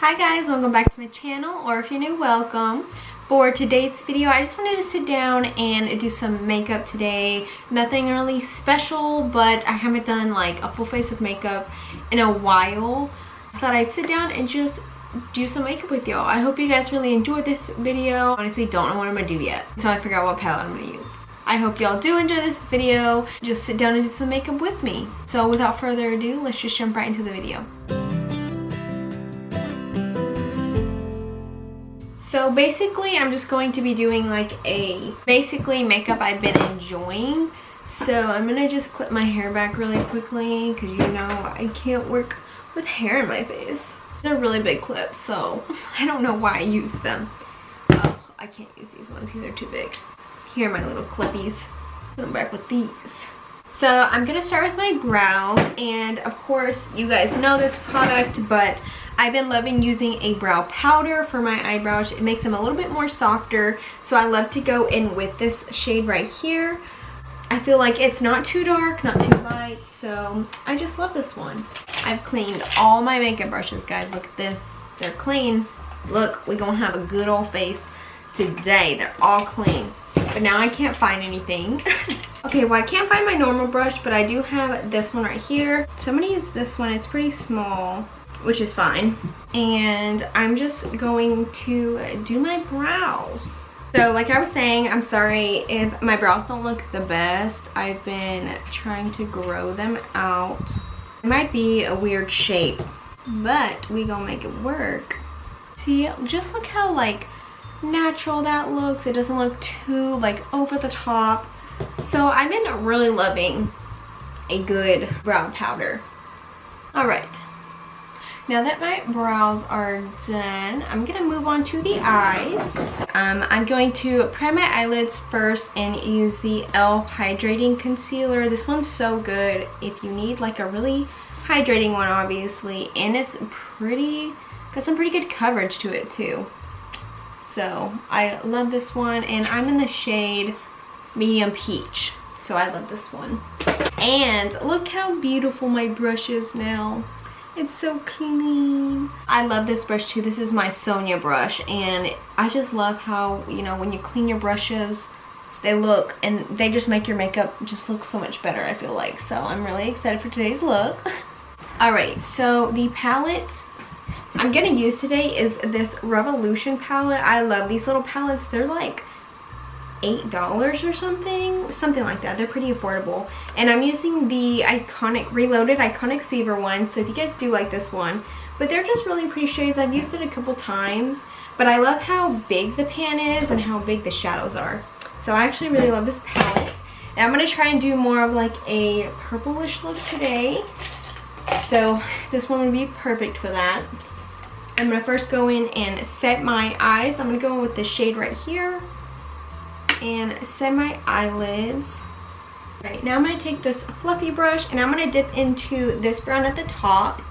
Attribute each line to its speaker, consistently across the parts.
Speaker 1: Hi guys, welcome back to my channel, or if you're new, welcome. For today's video, I just wanted to sit down and do some makeup today. Nothing really special, but I haven't done like a full face of makeup in a while. I thought I'd sit down and just do some makeup with y'all. I hope you guys really enjoyed this video. Honestly, don't know what I'm gonna do yet until I figure out what palette I'm gonna use. I hope y'all do enjoy this video. Just sit down and do some makeup with me. So without further ado, let's just jump right into the video. So basically, I'm just going to be doing like a makeup I've been enjoying. So I'm gonna just clip my hair back really quickly because you know I can't work with hair in my face. They're really big clips, so I don't know why I use them. Oh, I can't use these ones, these are too big. Here are my little clippies. Put them back with these. So I'm gonna start with my brows, and of course you guys know this product, but I've been loving using a brow powder for my eyebrows. It makes them a little bit more softer, so I love to go in with this shade right here. I feel like it's not too dark, not too light, so I just love this one. I've cleaned all my makeup brushes, guys. Look at this, they're clean. Look, we're gonna have a good old face today. They're all clean, but now I can't find anything. Okay, well I can't find my normal brush, but I do have this one right here. So I'm gonna use this one. It's pretty small, which is fine. And I'm just going to do my brows. So like I was saying, I'm sorry if my brows don't look the best. I've been trying to grow them out. It might be a weird shape, but we gonna make it work. See, just look how like natural that looks. It doesn't look too like over the top. So I've been really loving a good brow powder. All right, now that my brows are done, I'm gonna move on to the eyes. I'm going to prime my eyelids first and use the e.l.f. hydrating concealer. This one's so good if you need like a really hydrating one, obviously, and it's got some pretty good coverage to it too. So I love this one, and I'm in the shade medium peach, so I love this one. And look how beautiful my brush is now. It's so clean. I love this brush too. This is my Sonia brush, and I just love how, you know, when you clean your brushes, they look, and they just make your makeup just look so much better, I feel like. So I'm really excited for today's look. Alright, so the palette I'm gonna use today is this Revolution palette. I love these little palettes. They're like $8 or something like that. They're pretty affordable, and I'm using the Reloaded Iconic Fever one, so if you guys do like this one, but they're just really pretty shades. I've used it a couple times, but I love how big the pan is and how big the shadows are, so I actually really love this palette. And I'm going to try and do more of like a purplish look today, so this one would be perfect for that. I'm going to first go in and set my eyes. I'm going to go in with this shade right here and set my eyelids. Right, now I'm going to take this fluffy brush and I'm going to dip into this brown at the top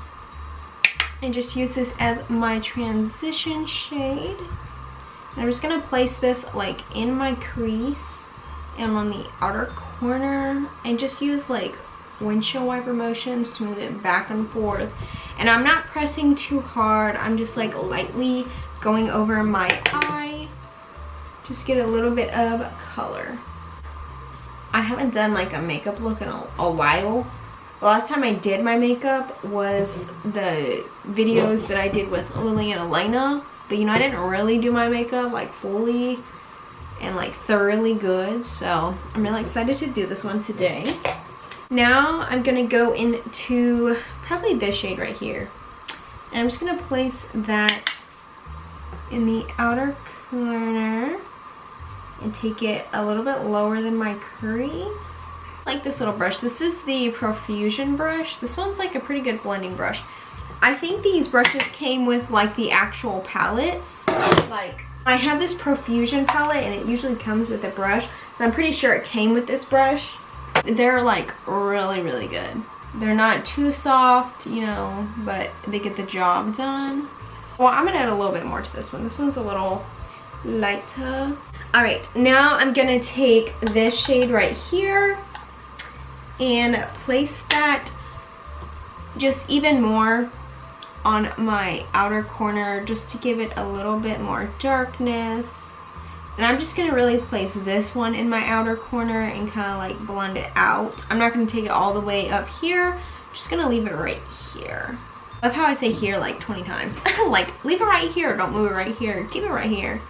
Speaker 1: and just use this as my transition shade. And I'm just going to place this like in my crease and on the outer corner, and just use like windshield wiper motions to move it back and forth. And I'm not pressing too hard, I'm just like lightly going over my eye. Just get a little bit of color. I haven't done like a makeup look in a while. The last time I did my makeup was the videos that I did with Lily and Elena. But you know, I didn't really do my makeup like fully and like thoroughly good. So I'm really excited to do this one today. Now I'm gonna go into probably this shade right here. And I'm just gonna place that in the outer corner and take it a little bit lower than my crease. Like this little brush. This is the Profusion brush. This one's like a pretty good blending brush. I think these brushes came with like the actual palettes. Like I have this Profusion palette and it usually comes with a brush, so I'm pretty sure it came with this brush. They're like really, really good. They're not too soft, you know, but they get the job done. Well, I'm gonna add a little bit more to this one. This one's a little lighter. All right, now I'm gonna take this shade right here and place that just even more on my outer corner just to give it a little bit more darkness. And I'm just gonna really place this one in my outer corner and kind of like blend it out. I'm not gonna take it all the way up here. I'm just gonna leave it right here. I love how I say here like 20 times. Like, leave it right here, don't move it right here, keep it right here.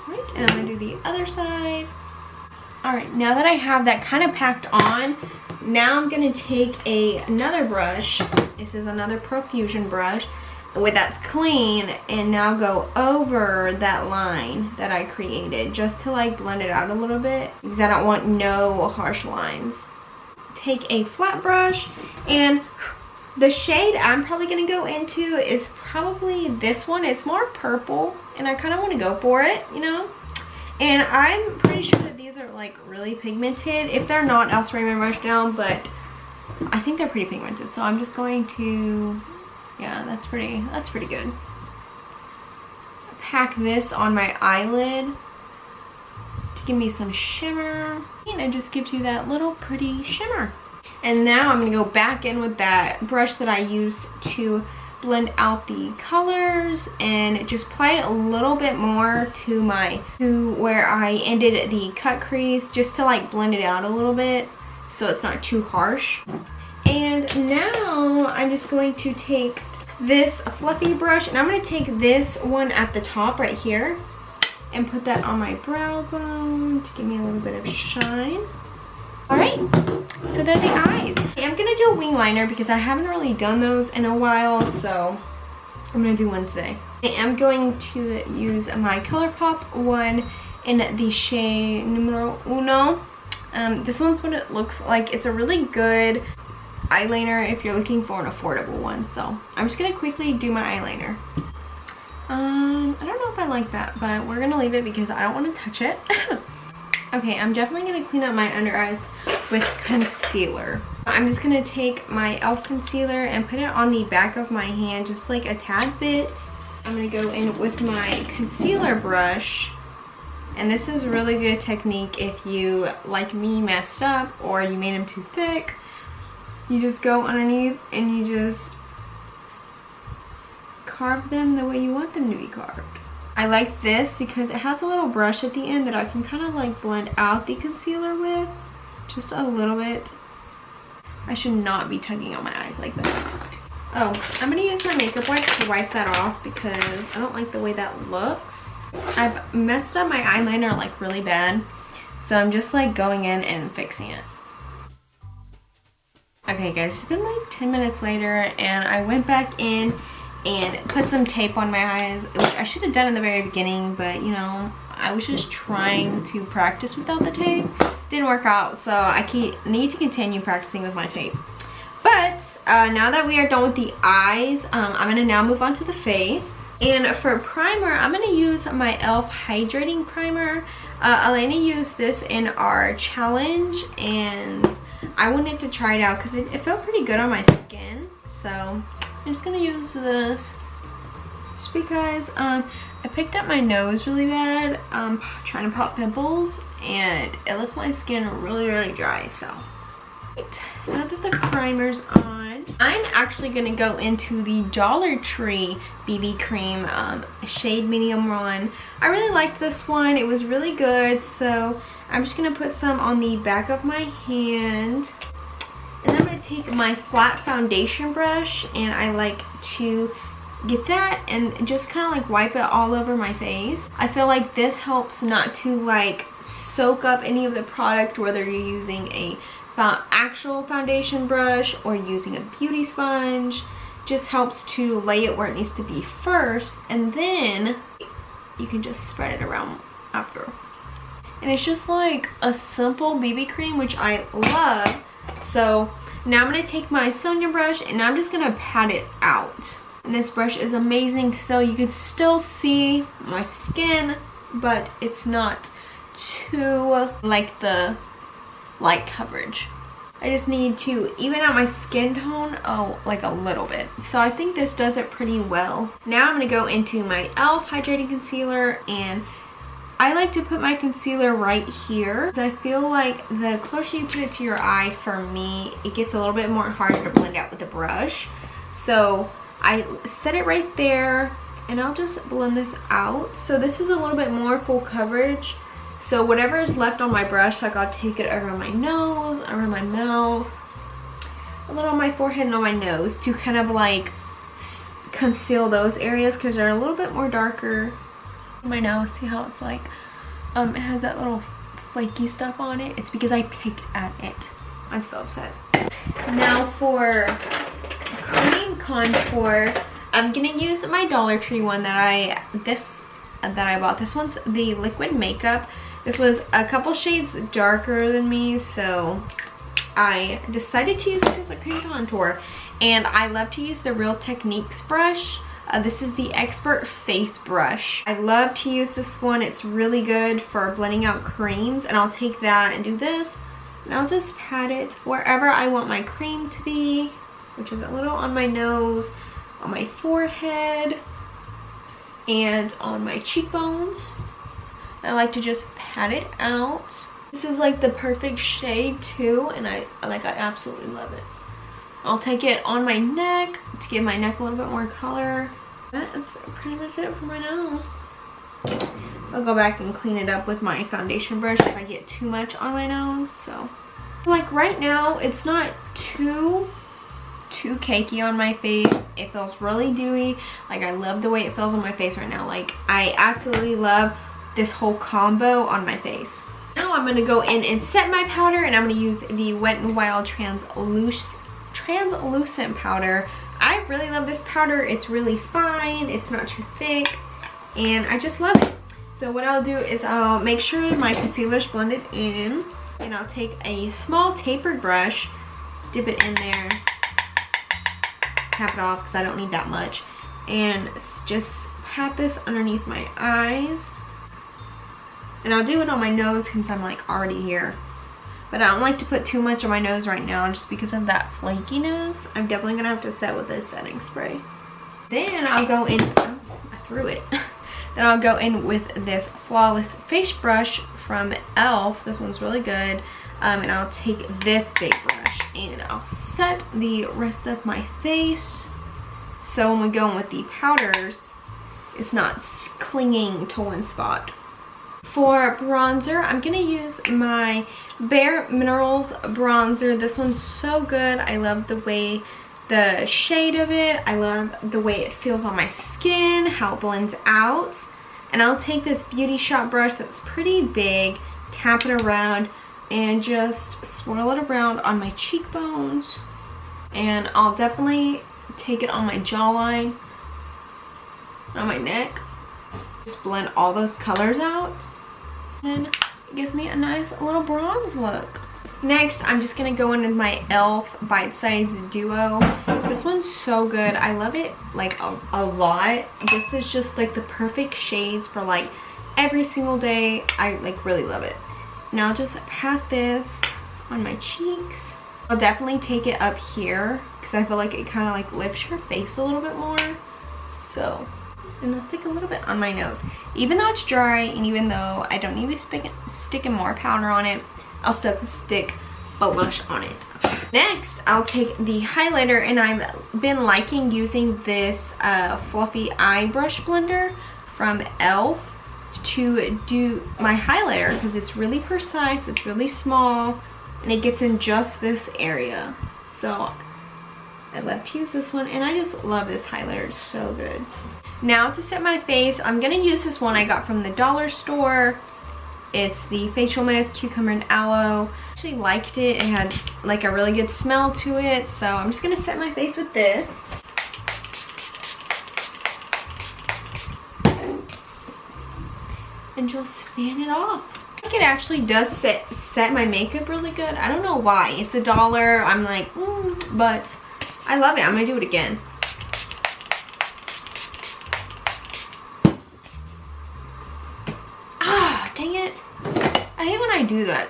Speaker 1: Right, and I'm gonna do the other side. All right, now that I have that kind of packed on, now I'm gonna take another brush. This is another Profusion brush that's clean, and now go over that line that I created just to like blend it out a little bit because I don't want no harsh lines. Take a flat brush, and the shade I'm probably gonna go into is probably this one. It's more purple and I kind of want to go for it, you know? And I'm pretty sure that these are like really pigmented. If they're not, I'll spray my brush down, but I think they're pretty pigmented. So I'm just going to, yeah, that's pretty good. Pack this on my eyelid to give me some shimmer, and it just gives you that little pretty shimmer. And now I'm gonna go back in with that brush that I used to blend out the colors and just apply it a little bit more to where I ended the cut crease, just to like blend it out a little bit so it's not too harsh. And now I'm just going to take this fluffy brush, and I'm going to take this one at the top right here and put that on my brow bone to give me a little bit of shine. Alright, so they're the eyes. I'm going to do a wing liner because I haven't really done those in a while, so I'm going to do one today. I am going to use my ColourPop one in the shade Numero Uno. This one's what it looks like. It's a really good eyeliner if you're looking for an affordable one. So I'm just going to quickly do my eyeliner. I don't know if I like that, but we're going to leave it because I don't want to touch it. Okay, I'm definitely going to clean up my under eyes with concealer. I'm just going to take my e.l.f. concealer and put it on the back of my hand just like a tad bit. I'm going to go in with my concealer brush. And this is really good technique if you, like me, messed up or you made them too thick. You just go underneath and you just carve them the way you want them to be carved. I like this because it has a little brush at the end that I can kind of like blend out the concealer with. Just a little bit. I should not be tugging on my eyes like that. Oh, I'm going to use my makeup wipes to wipe that off because I don't like the way that looks. I've messed up my eyeliner like really bad. So I'm just like going in and fixing it. Okay guys, it's been like 10 minutes later and I went back in and put some tape on my eyes, which I should have done in the very beginning, but you know, I was just trying to practice without the tape. Didn't work out, so I need to continue practicing with my tape. But now that we are done with the eyes, I'm gonna now move on to the face. And for primer, I'm gonna use my e.l.f. Hydrating Primer. Elena used this in our challenge and I wanted to try it out because it felt pretty good on my skin. So I'm just gonna use this just because I picked up my nose really bad trying to pop pimples, and it left my skin really dry. So now that the primer's on, I'm actually gonna go into the Dollar Tree BB cream shade Medium Run. I really liked this one. It was really good, so I'm just gonna put some on the back of my hand. And then I'm gonna take my flat foundation brush, and I like to get that and just kind of like wipe it all over my face. I feel like this helps not to like soak up any of the product, whether you're using a actual foundation brush or using a beauty sponge. Just helps to lay it where it needs to be first, and then you can just spread it around after. And it's just like a simple BB cream, which I love. So now I'm going to take my Sonia brush and I'm just going to pat it out. And this brush is amazing, so you can still see my skin, but it's not too like the light coverage. I just need to even out my skin tone, like a little bit. So I think this does it pretty well. Now I'm going to go into my e.l.f. Hydrating Concealer, and I like to put my concealer right here. I feel like the closer you put it to your eye, for me, it gets a little bit more harder to blend out with the brush. So I set it right there, and I'll just blend this out. So this is a little bit more full coverage. So whatever is left on my brush, like I'll take it around my nose, around my mouth, a little on my forehead and on my nose to kind of like conceal those areas because they're a little bit more darker. My nose, see how it's like, it has that little flaky stuff on it? It's because I picked at it. I'm so upset. Now for cream contour, I'm gonna use my Dollar Tree one that I bought. This one's the Liquid Makeup. This was a couple shades darker than me, so I decided to use this as a cream contour. And I love to use the Real Techniques brush. This is the Expert Face Brush. I love to use this one. It's really good for blending out creams. And I'll take that and do this. And I'll just pat it wherever I want my cream to be, which is a little on my nose, on my forehead, and on my cheekbones. I like to just pat it out. This is like the perfect shade too, and I absolutely love it. I'll take it on my neck to give my neck a little bit more color. That is pretty much it for my nose. I'll go back and clean it up with my foundation brush if I get too much on my nose. So like right now, it's not too cakey on my face. It feels really dewy. Like I love the way it feels on my face right now. Like I absolutely love this whole combo on my face. Now I'm going to go in and set my powder, and I'm going to use the Wet n Wild translucent powder. I really love this powder. It's really fine. It's not too thick, and I just love it. So what I'll do is I'll make sure my concealer's blended in, and I'll take a small tapered brush, dip it in there, tap it off because I don't need that much, and just pat this underneath my eyes. And I'll do it on my nose since I'm like already here. But I don't like to put too much on my nose right now just because of that flakiness. I'm definitely gonna have to set with this setting spray. Then I'll go in, oh, I threw it. Then I'll go in with this Flawless Face Brush from e.l.f. This one's really good. And I'll take this big brush and I'll set the rest of my face. So when we go in with the powders, it's not clinging to one spot. For bronzer, I'm going to use my Bare Minerals bronzer. This one's so good. I love the way the shade of it. I love the way it feels on my skin, how it blends out. And I'll take this Beauty Shop brush that's pretty big, tap it around, and just swirl it around on my cheekbones. And I'll definitely take it on my jawline, on my neck. Just blend all those colors out. And it gives me a nice little bronze look. Next, I'm just going to go in with my e.l.f. Bite Size Duo. This one's so good. I love it like a lot. This is just like the perfect shades for like every single day. I like really love it. Now I'll just pat this on my cheeks. I'll definitely take it up here because I feel like it kind of like lifts your face a little bit more. So, and I'll stick a little bit on my nose. Even though it's dry and even though I don't need to be sticking more powder on it, I'll still stick blush on it. Next, I'll take the highlighter, and I've been liking using this fluffy eye brush blender from e.l.f. to do my highlighter because it's really precise, it's really small, and it gets in just this area. So I love to use this one, and I just love this highlighter. It's so good. Now to set my face, I'm going to use this one I got from the dollar store. It's the Facial Mist Cucumber and Aloe. I actually liked it. It had like a really good smell to it. So I'm just going to set my face with this. And just fan it off. I think it actually does set my makeup really good. I don't know why. It's $1. I'm like, but I love it. I'm going to do it again. Ah, dang it. I hate when I do that.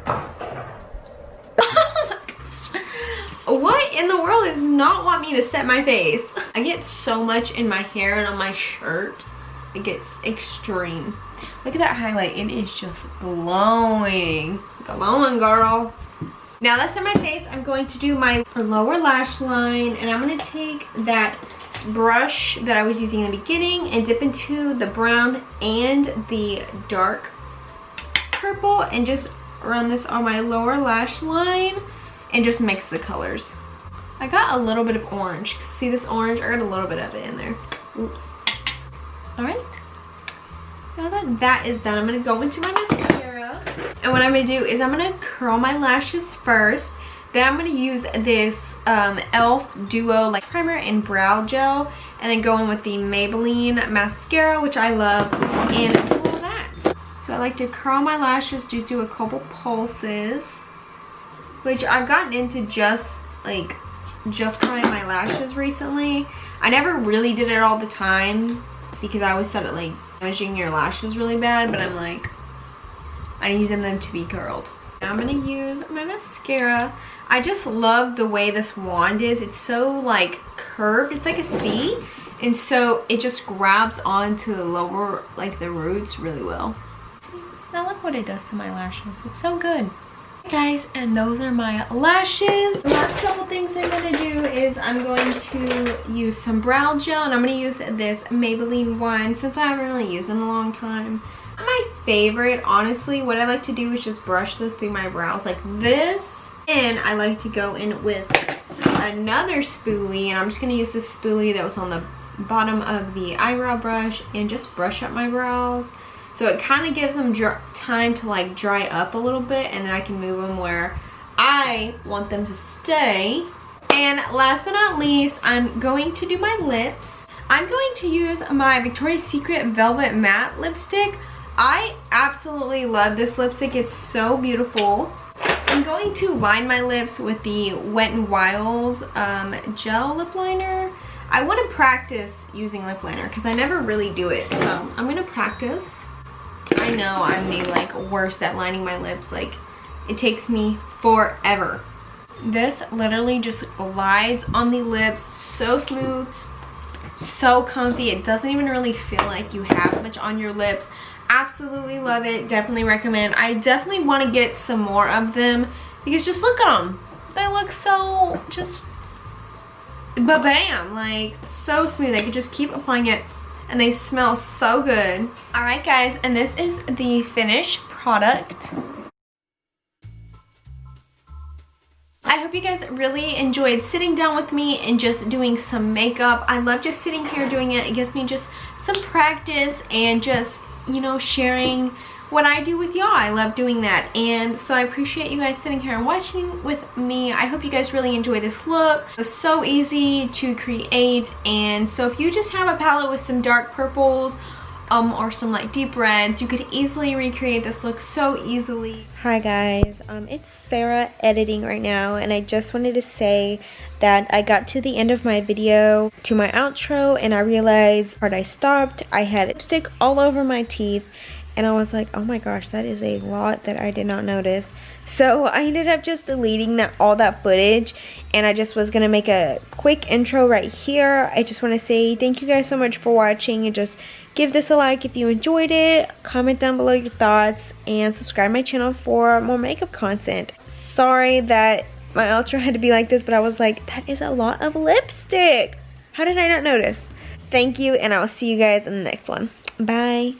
Speaker 1: Oh my gosh. What in the world does not want me to set my face? I get so much in my hair and on my shirt. It gets extreme. Look at that highlight. It is just glowing. Glowing, girl. Now that's on my face, I'm going to do my lower lash line, and I'm going to take that brush that I was using in the beginning and dip into the brown and the dark purple and just run this on my lower lash line and just mix the colors. I got a little bit of orange. See this orange? I got a little bit of it in there. Oops. Alright. Now that that is done, I'm going to go into my mascara. And what I'm going to do is I'm going to curl my lashes first. Then I'm going to use this e.l.f. Duo like primer and brow gel. And then go in with the Maybelline mascara, which I love. And do all that. So I like to curl my lashes, just do a couple pulses. Which I've gotten into just curling my lashes recently. I never really did it all the time because I always thought it like damaging your lashes really bad, but I'm like, I need them to be curled. Now I'm gonna use my mascara. I just love the way this wand is. It's so like curved, it's like a C, and so it just grabs onto the lower, like the roots really well. Now look what it does to my lashes. It's so good. Guys, and those are my lashes. The last couple things I'm going to do is I'm going to use some brow gel, and I'm going to use this Maybelline one since I haven't really used it in a long time. My favorite, honestly, what I like to do is just brush this through my brows like this, and I like to go in with another spoolie, and I'm just going to use this spoolie that was on the bottom of the eyebrow brush and just brush up my brows. So it kind of gives them time to like dry up a little bit, and then I can move them where I want them to stay. And last but not least, I'm going to do my lips. I'm going to use my Victoria's Secret Velvet Matte lipstick. I absolutely love this lipstick. It's so beautiful. I'm going to line my lips with the Wet n Wild gel lip liner. I want to practice using lip liner because I never really do it. So I'm going to practice. I know I'm the like worst at lining my lips. Like, it takes me forever. This literally just glides on the lips, so smooth, so comfy. It doesn't even really feel like you have much on your lips. Absolutely love it. Definitely recommend. I definitely want to get some more of them because just look at them. They look so just ba-bam, like so smooth. I could just keep applying it and they smell so good. Alright guys, and this is the finished product. I hope you guys really enjoyed sitting down with me and just doing some makeup. I love just sitting here doing it. It gives me just some practice and just, you know, sharing what I do with y'all. I love doing that, and so I appreciate you guys sitting here and watching with me. I hope you guys really enjoy this look. It was so easy to create, and so if you just have a palette with some dark purples or some like deep reds, you could easily recreate this look so easily. Hi guys, it's Sarah editing right now, and I just wanted to say that I got to the end of my video, to my outro, and I realized part I stopped. I had lipstick all over my teeth, and I was like, oh my gosh, that is a lot that I did not notice. So I ended up just deleting all that footage, and I just was gonna make a quick intro right here. I just want to say thank you guys so much for watching, and just give this a like if you enjoyed it, comment down below your thoughts, and subscribe to my channel for more makeup content. Sorry that my outro had to be like this, but I was like, that is a lot of lipstick. How did I not notice? Thank you, and I will see you guys in the next one. Bye.